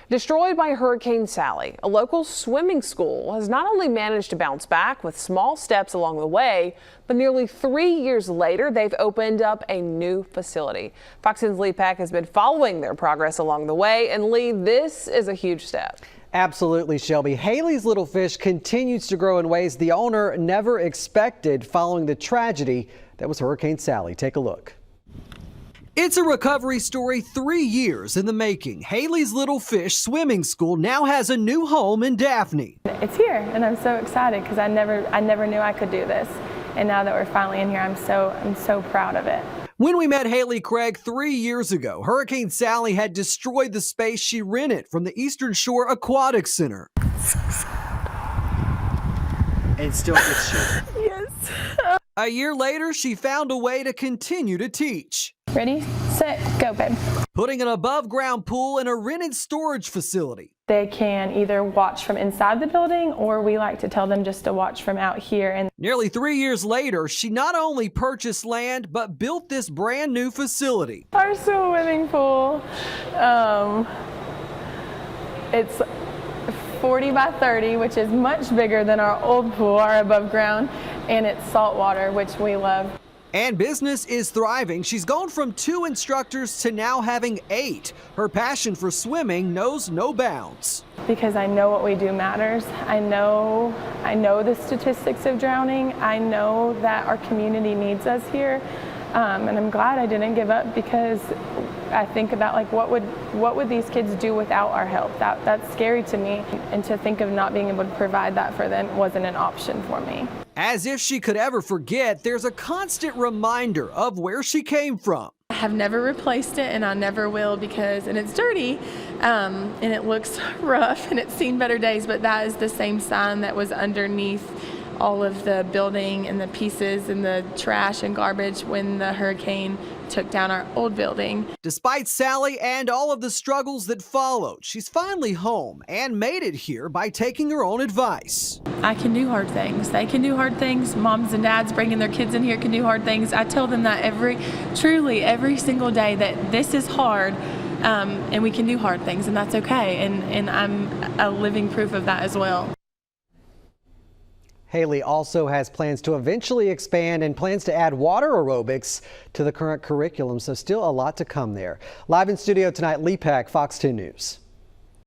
Destroyed by Hurricane Sally, a local swimming school has not only managed to bounce back with small steps along the way, but nearly 3 years later, they've opened up a new facility. Fox 10's Lee Peck has been following their progress along the way, and Lee, this is a huge step. Absolutely, Shelby. Haley's Little Fish continues to grow in ways the owner never expected following the tragedy that was Hurricane Sally. Take a look. It's a recovery story 3 years in the making. Haley's Little Fish Swimming School now has a new home in Daphne. It's here, and I'm so excited because I never knew I could do this. And now that we're finally in here, I'm so proud of it. When we met Haley Craig 3 years ago, Hurricane Sally had destroyed the space she rented from the Eastern Shore Aquatic Center. And still gets you. Yes. A year later, she found a way to continue to teach. Ready, set, go, babe. Putting an above-ground pool in a rented storage facility. They can either watch from inside the building, or we like to tell them just to watch from out here. And nearly 3 years later, she not only purchased land, but built this brand new facility. Our swimming pool, it's 40 by 30, which is much bigger than our old pool, our above ground, and it's saltwater, which we love. And business is thriving. She's gone from 2 instructors to now having 8. Her passion for swimming knows no bounds. Because I know what we do matters. I know the statistics of drowning. I know that our community needs us here. And I'm glad I didn't give up, because I think about like what would these kids do without our help? That's scary to me, and to think of not being able to provide that for them wasn't an option for me. As if she could ever forget, there's a constant reminder of where she came from. I have never replaced it, and I never will, and it's dirty, and it looks rough, and it's seen better days, but that is the same sign that was underneath all of the building and the pieces and the trash and garbage when the hurricane took down our old building. Despite Sally and all of the struggles that followed, she's finally home and made it here by taking her own advice. I can do hard things. They can do hard things. Moms and dads bringing their kids in here can do hard things. I tell them that truly every single day, that this is hard, and we can do hard things, and that's okay. And I'm a living proof of that as well. Haley also has plans to eventually expand and plans to add water aerobics to the current curriculum, so still a lot to come there. Live in studio tonight, Lee Peck, Fox 10 News.